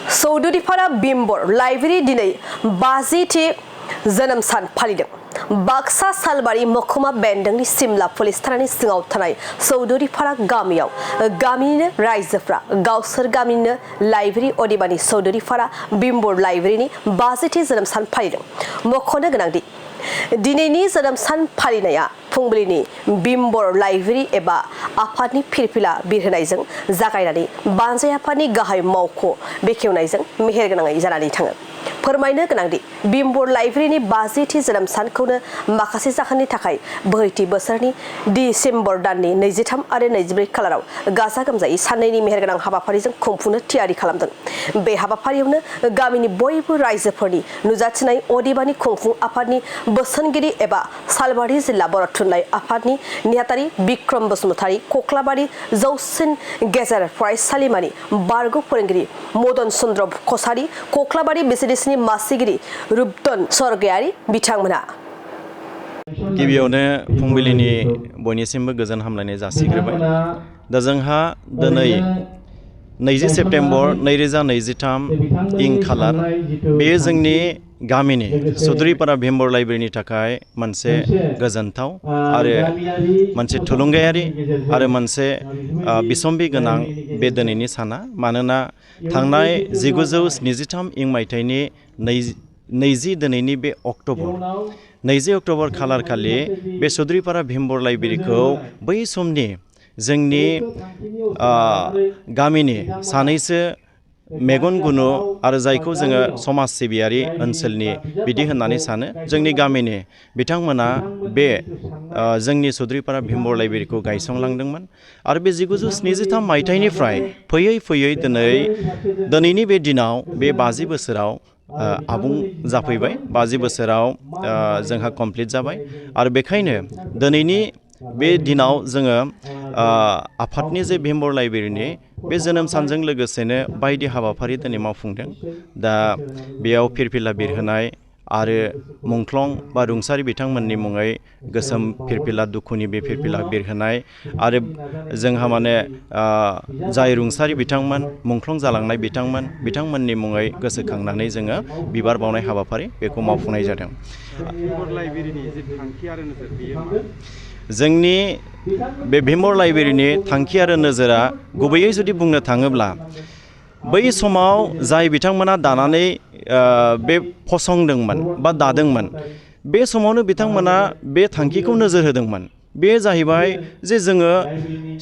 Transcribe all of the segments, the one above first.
चौधुरीपारा बिम्बर library दिनै 50थि जोनोम सान फालिदों। बाक्सा सालबारि महकुमा बेन्दोंनि सिमला पुलिस थानानि सिङाव थानाय चौधुरीपारा गामियाव गामिनिनो रायजोफ्रा गावसोर गामिनिनो लाइब्रेरी अदेबानि चौधुरीपारा बिम्बर लाइब्रेरीनि 50थि जोनोम सान फालिदों। मख'नो गोनांदि दिनैनि जोनोम सान फालिनाया फुंबिलिनि बिम्बर लाइब्रेरी एबा आफादनि फिरफिला बिरहोनायजों जागायनानै बानजाय आफादनि गाहाय मावख' बेखेवनायजों मेहेरगोनाङै जानानै थाङो। फोरमायनो गोनांदि बिम्बर लाइब्रेरीनि 50थि जोनोम सानखौनो माखासे जाहोननि थाखाय बोहैथि बोसोरनि डिसेम्बर दाननि 23 आरो 24 खालाराव गाजा गोमजायै साननैनि मेहेरगोनां हाबाफारिजों खुंफुंनो थियारि खालामदों। बे हाबाफारियावनो गामिनि बयबो रायजोफोरनि नुजाथिनाय अदेबानि खुंफुं आफादनि बोसोनगिरि एबा सालबारि जिल्ला बर' थुनलाइ आफादनि नेहाथारि बिक्रम बसुमतारी, कक्लाबारि जौसिन गेजेर फरायसालिमानि बारग' फोरोंगिरि मदन चन्द्र कसारी, कक्लाबारि बिसिडिसिनि मासिगिरि रुपटन सरगयारि बिथांमोनहा गिबियावनो फुंबिलिनि बयनिसिमबो गोजोन हामलायनाय जासिग्रोबाय। दा जोंहा दिनै 20 सेप्तेम्बर 2023 खालार बेयो जोंनि गामिनि चौधुरीपारा बिम्बर लाइब्रेरीनि थाखाय मोनसे गोजोनथाव आरो मोनसे थुलुंगायारि आरो मोनसे बिसम्बि गोनां बे दिनैनि साना। मानोना थांनाय 1973 मायथाइनि 20 दिनैनि बे 20 अक्ट'बर खालार खालि बे चौधुरीपारा बिम्बर लाइब्रेरीखौ बै समनि जोंनि गामिनि सानैसो मेगन गुनु आरो जायखौ जोङो समाज सिबियारि ओनसोलनि बिदि होननानै सानो जोंनि गामिनि बिथांमोना बे जोंनि चौधुरीपारा बिम्बर लाइब्रेरीखौ गायसंलांदोंमोन आरो बे 1973 मायथाइनिफ्राय फैयै फैयै दिनैनि बे दिनाव बे 50 बोसोराव आबुं जाफैबाय। 50 बोसोराव जोंहा कमप्लिट जाबाय आरो बेखायनो दिनैनि बे दिनाव जोङो आफादनि जे बिम्बर लाइब्रेरीनि बे जोनोम सानजों लोगोसेनो बायदि हाबाफारि दिनै मावफुंदों। दा बेयाव फिरफिला बिरहोनाय आरो मुंख्लं बा रुंसारि बिथांमोननि मुङै गोसोम फिरफिला दुखुनि बे फिरफिला बिरहोनाय आरो जोंहा माने जाय रुंसारि बिथांमोन मुंख्लं जालांनाय बिथांमोननि मुङै गोसोखांनानै जोङो बिबार बावनाय हाबाफारि बेखौ मावफुंनाय जादों। जोंनि बे बिम्बर लाइब्रेरीनि थांखि आरो नोजोरा गुबैयै जुदि बुंनो थाङोब्ला बै समाव जाय बिथांमोना दानानै बे फसंदोंमोन बा दादोंमोन बे समावनो बिथांमोना बे थांखिखौ नोजोर होदोंमोन। बे जाहैबाय जे जोङो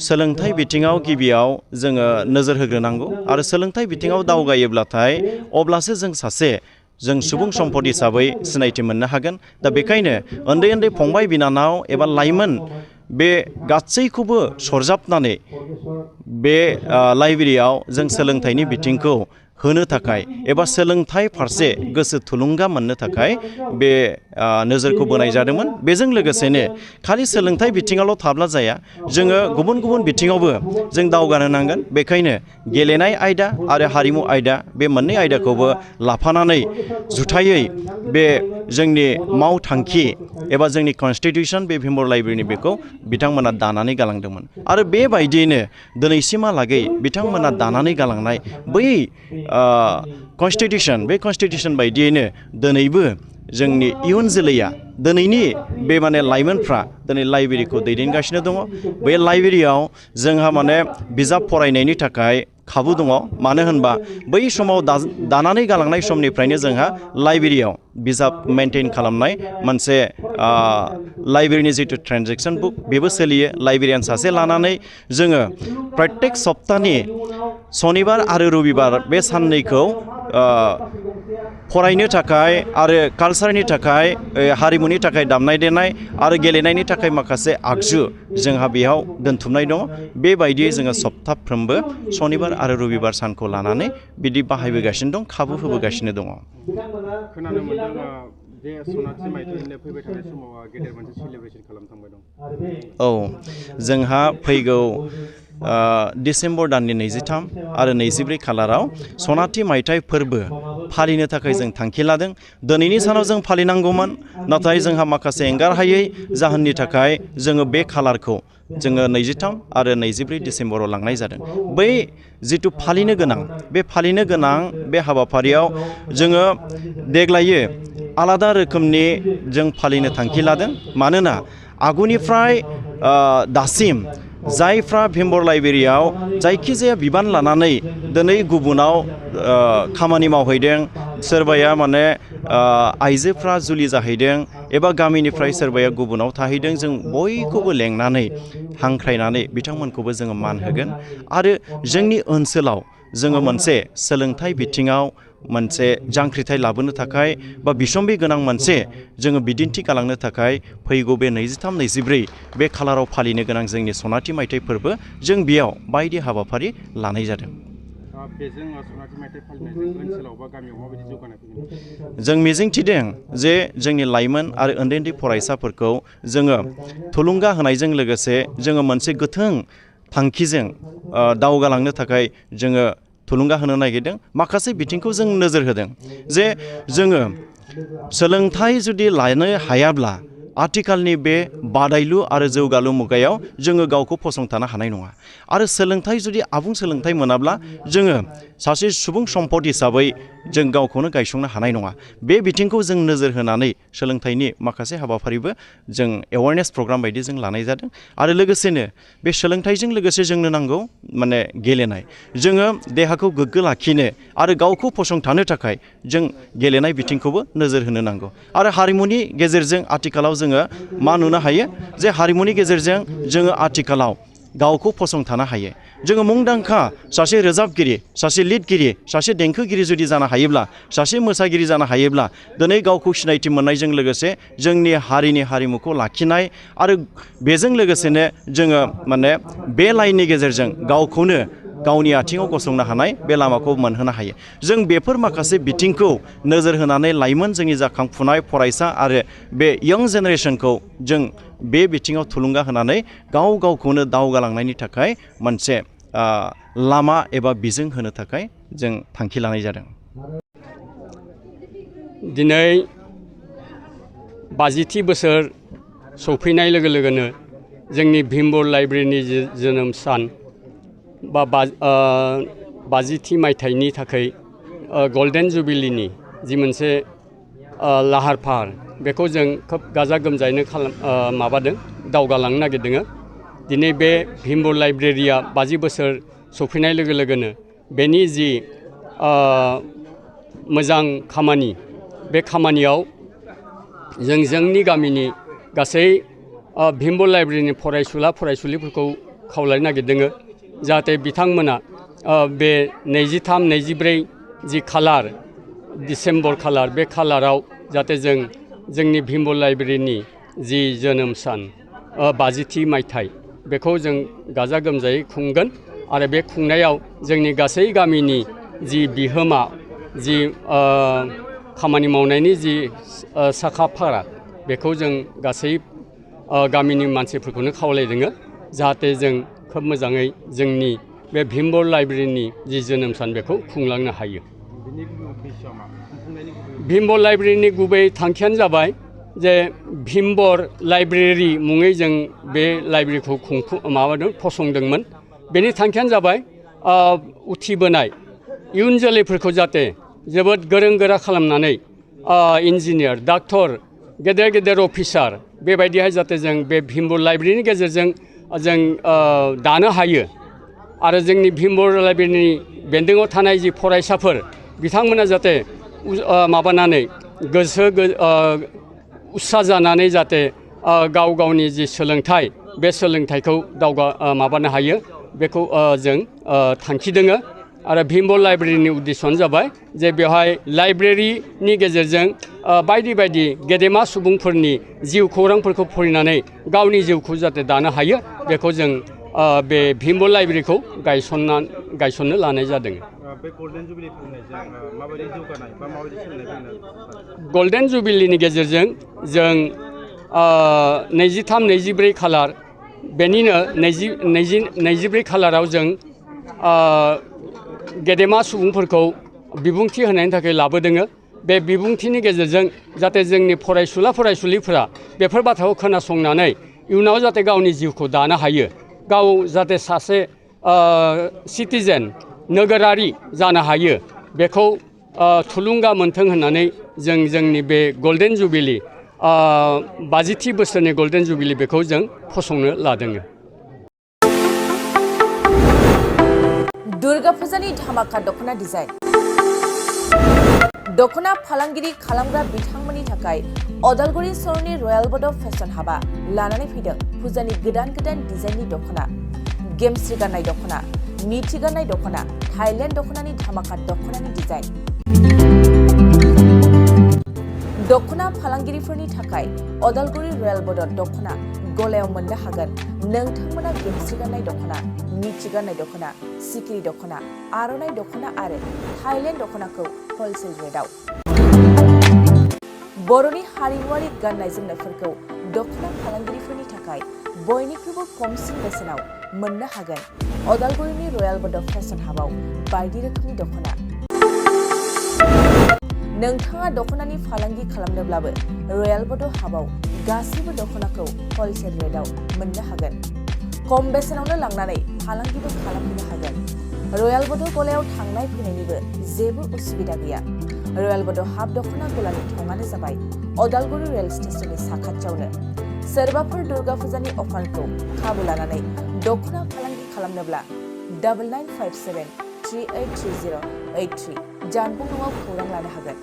सोलोंथाइ बिथिङाव गिबियाव जोङो नोजोर होग्रोनांगौ आरो सोलोंथाइ बिथिङाव दावगायोब्लाथाय अब्लासो जों सुबुं सम्पद हिसाबै सिनायथि मोननो हागोन। दा बेखायनो उन्दै उन्दै फंबाय बिनानाव एबा लाइमोन बे गासैखौबो सरजाबनानै बे लाइब्रेरियाव जों सोलोंथाइनि बिथिंखौ होनो थाखाय एबा सोलोंथाइ फारसे गोसो थुलुंगा मोननो थाखाय बे नोजोरखौ बोनाय जादोंमोन। बेजों लोगोसेनो खालि सोलोंथाइ बिथिङावल' थाब्ला जाया, जोङो गुबुन गुबुन बिथिङावबो जों दावगानो नांगोन। बेखायनो गेलेनाय आयदा आरो हारिमु आयदा बे मोननै आयदाखौबो लाफानानै जुथायै बे जोंनि मावथांखि एबा जोंनि कनस्टिटिउसन बे बिम्बर लाइब्रेरीनि बेखौ बिथांमोना दानानै गालांदोंमोन आरो बेबायदियैनो दिनैसिमहालागै बिथांमोना दानानै गालांनाय बै कनस्टिटिउसन बायदियैनो दिनैबो जोंनि इयुन जोलैया दिनैनि बे माने लाइमोनफ्रा दिनै लाइब्रेरीखौ दैदेनगासिनो दङ। बे लाइब्रेरीयाव जोंहा माने बिजाब फरायनायनि थाखाय खाबु दङ। मानो होनबा बै समाव दानानै गालांनाय समनिफ्रायनो जोंहा लाइब्रेरीयाव बिजाब मेनटेन खालामनाय मोनसे लाइब्रेरीनि जिथु ट्रेन्जेक्सन बुक बेबो सोलियो। लाइब्रेरियान सासे लानानै जोङो प्रत्येक सप्तानि सनिबार आरो रबिबार बे साननैखौ फरायनो थाखाय आरो कालसारनि थाखाय हारिमुनि थाखाय दामनाय देनाय आरो गेलेनायनि थाखाय माखासे आगजु जोंहा बेयाव दोनथुमनाय दङ। बेबायदियै जोङो सप्ताफ्रोमबो सनिबार आरो रबिबार सानखौ लानानै बिदि बाहायबोगासिनो दं, खाबु होबोगासिनो दङ। खोनानो मोनदों जे सनाथि मायथाइनो फैबाय थानाय समाव गेदेर मोनसे सेलिब्रेसन खालामखांबाय दं। औ, जोंहा फैगौ डिसेम्बर दाननि 23 आरो 24 खालाराव सनाथि मायथाइ फोरबो फालिनो थाखाय जों थांखि लादों। दिनैनि सानाव जों फालिनांगौमोन, नाथाय जोंहा माखासे एंगारहायै जाहोननि थाखाय जोङो बे खालारखौ जोङो 23 आरो 24 डिसेम्बराव लांनाय जादों। बै जिथु फालिनो गोनां बे हाबाफारियाव जोङो देग्लायो आलादा रोखोमनि जों फालिनो थांखि लादों। मानोना आगुनिफ्राय दासिम जायफ्रा भिमबर लाइब्रेरियाव जायखिजाया बिबान लानानै दिनै गुबुनाव खामानि मावहैदों, सोरबाया माने आइजोफ्रा जुलि जाहैदों एबा गामिनिफ्राय सोरबाया गुबुनाव थाहैदों, जों बयखौबो लेंनानै हांख्रायनानै बिथांमोनखौबो जोङो मान होगोन। आरो जोंनि ओनसोलाव जोङो मोनसे सोलोंथाइ बिथिङाव मोनसे जांख्रिथाय लाबोनो थाखाय बा बिसम्बि गोनां मोनसे जोङो बिदिन्थि गालांनो थाखाय फैगौ बे 23-24 बे खालाराव फालिनो गोनां जोंनि सनाथि मायथाइ फोरबो, जों बेयाव बायदि हाबाफारि लानाय जादों। बेजों सनाथि मायथाइ फालिनायजों ओनसोलाव बा गामियाव माबायदि जौगानाय फैगोन? जों मिजिंथिदों जे जोंनि लाइमोन आरो उन्दै उन्दै फरायसाफोरखौ जोङो थुलुंगा होनायजों लोगोसे जोङो मोनसे गोथों थांखिजों दावगालांनो थाखाय जोङो थुलुंगा होनो नागिरदों। माखासे बिथिंखौ जों नोजोर होदों जे जोङो सोलोंथाइ जुदि लानो हायाब्ला आथिखालनि बे बादायलु आरो जौगालु मुगायाव जोङो गावखौ फसंथानो हानाय नङा। आरो सोलोंथाइ जुदि आबुं सोलोंथाइ मोनाब्ला जोङो सासे सुबुं सम्पद हिसाबै जों गावखौनो गायसंनो हानाय नङा। बे बिथिंखौ जों नोजोर होनानै सोलोंथाइनि माखासे हाबाफारिबो जों एवारनेस प्रग्राम बायदि जों लानाय जादों। आरो लोगोसेनो बे सोलोंथाइजों लोगोसे जोंनो नांगौ माने गेलेनाय। जोङो देहाखौ गोग्गो लाखिनो आरो गावखौ फसंथानो थाखाय जों गेलेनाय बिथिंखौबो नोजोर होनो नांगौ। आरो हारिमुनि गेजेरजों आथिखालाव जोङो मा नुनो हायो जे हारिमुनि गेजेरजों जोङो आथिखालाव गावखौ फसंथानो हायो। जोङो मुंदांखा सासे रोजाबगिरि, सासे लिरगिरि, सासे देंखोगिरि जुदि जानो हायोब्ला, सासे मोसागिरि जानो हायोब्ला दिनै गावखौ सिनायथि मोननायजों लोगोसे जोंनि हारिनि हारिमुखौ लाखिनाय आरो बेजों लोगोसेनो जोङो माने बे लाइननि गेजेरजों गावखौनो गावनि आथिङाव गसंनो हानाय बे लामाखौ मोनहोनो हायो। जों बेफोर माखासे बिथिंखौ नोजोर होनानै लाइमोन जोंनि जाखांफुनाय फरायसा आरो बे यं जेनेरेसनखौ जों बे बिथिङाव थुलुंगा होनानै गावखौनो दावगालांनायनि थाखाय मोनसे लामा एबा बिजों होनो थाखाय जों थांखि लानाय जादों। दिनै 50थि बोसोर सफैनाय लोगो लोगोनो जोंनि भिमबर लाइब्रेरिनि जोनोम सान बा 50थि मायथाइनि थाखाय गल्डेन जुबिलिनि जि मोनसे लाहार फाहार बेखौ जों खोब गाजा गोमजायैनो माबादों, दावगालांनो नागिरदों। दिनै बे भिमबर लाइब्रेरिया 50 बोसोर सफैनाय लोगो लोगोनो बेनि जि मोजां खामानि, बे खामानियाव जों जोंनि गामिनि गासै भिमबर लाइब्रेरिनि फरायसुला फरायसुलिफोरखौ खावलायनो नागिरदों जाहाथे बिथांमोना बे 23-24 जि खालार डिसेम्बर खालार, बे खालाराव जाहाथे जोंनि भिमबर लाइब्रेरिनि जि जोनोम सान 50थि मायथाइ बेखौ जों गाजा गोमजायै खुंगोन। आरो बे खुंनायाव जोंनि गासै गामिनि जि बिहोमा, जि खामानि मावनायनि जि साखा फारा, बेखौ जों गासै गामिनि मानसिफोरखौनो खावलायदों जाहाथे जों खोब मोजाङै जोंनि बे भिमबर लाइब्रेरिनि जि जोनोम सान बेखौ खुंलांनो हायो। भिमबर लाइब्रेरिनि गुबै थांखियानो जाबाय जे भिमबर लाइब्रेरि मुङै जों बे लाइब्रेरिखौ फसंदोंमोन। बेनि थांखियानो जाबाय उथिबोनाय इयुन जोलैफोरखौ जाहाथे जोबोद गोरों गोरा खालामनानै इन्जिनियार, डाक्टर, गेदेर गेदेर अफिसार बेबायदिहाय जाहाथे जों बे भिमबर लाइब्रेरिनि गेजेरजों जों दानो हायो। आरो जोंनि भिमबर लाइब्रेरिनि बेन्दोङाव थानाय जि फरायसाफोर, बिथांमोना जाहाथे माबानानै गोसो उत्सा जानानै जाहाथे गाव गावनि जि सोलोंथाइ, बे सोलोंथाइखौ माबानो हायो, बेखौ जों थांखि दोङो। आरो भिमबर लाइब्रेरिनि उद्देश्यआनो जाबाय जे बेवहाय लाइब्रेरिनि गेजेरजों बायदि बायदि गेदेमा सुबुंफोरनि जिउ खौरांफोरखौ फरायनानै गावनि जिउखौ जाहाथे दानो हायो, बेखौ जों बे भिमबर लाइब्रेरिखौ गायसननो लानाय जादों। बे गल्डेन जुबिलि फालिनायजों माबायदि जौगानाय बा माबायदि सोलायनाय फैगोन? गल्डेन जुबिलिनि गेजेरजों जों 23-24 खालार, बेनिनो 24 खालाराव जों गेदेमा सुबुंफोरखौ बिबुंथि होनायनि थाखाय लाबोदों बे बिबुंथिनि गेजेरजों जाहाथे जोंनि फरायसुलिफोरा बेफोर बाथ्राखौ खोनासंनानै इयुनाव जाहाथे गावनि जिउखौ दानो हायो गाव जाहाथे सासे सिटिजेन नोगोरारि जानो हायो बेखौ थुलुंगा मोन्थों होननानै जों जोंनि बे गल्डेन जुबिलि 50थि बोसोरनि गल्डेन जुबिलि बेखौ जों फसंनो लादों। दुर्गा फुजानि धामाका दखना डिजाइन दखना फालांगिरि खालामग्रा बिथांमोननि थाखाय अदालगुरि सहरनि रयेल बड' फेशन हाबा लानानै फैदों फुजानि गोदान डिजाइननि दखना गेमस्रि गाननाय दखना मिथि गाननाय दखना थाइलेण्ड दखनानि धामाका दखनानि डिजाइन दखना फालांगिरिफोरनि थाखाय अदालगुरि रयेल बड' दखना गलायाव मोननो हागोन नोंथांमोना गेमस्रि गाननाय दखना मिथि गाननाय दखना सिखिरि दखना आर'नाइ दखना आरो थाइलेण्ड दखनाखौ हलसेल रेटआव बर'नि हारिमुआरि गाननाय जोमनायफोरखौ दखना फालांगिरिफोरनि थाखाय बयनिख्रुइबो खमसिन बेसेनाव मोननो हागोन अदालगुरिनि रयेल बड' फेशन हाबाव बायदि रोखोमनि दखना नोंथाङा दखनानि फालांगि खालामनोब्लाबो रयेल बड' हाबाव गासैबो दखनाखौ हलसेल रेटआव मोननो हागोन खम बेसेनावनो लांनानै फालांगिबो खालामनो हागोन रयेल बड' गलायाव थांनाय फैनायनिबो जेबो उसुबिदा गैया रयेल बड' हाब दखना गलानि थंआनो जाबाय अदालगुरि रेल स्टेशननि साखाथियावनो सोरबाफोर दुर्गा फुजानि अफारखौ खाबु लानानै दखना फालांगि खालामनोब्ला 9957383083 जानबुं नङाव खौरां लानो हागोन।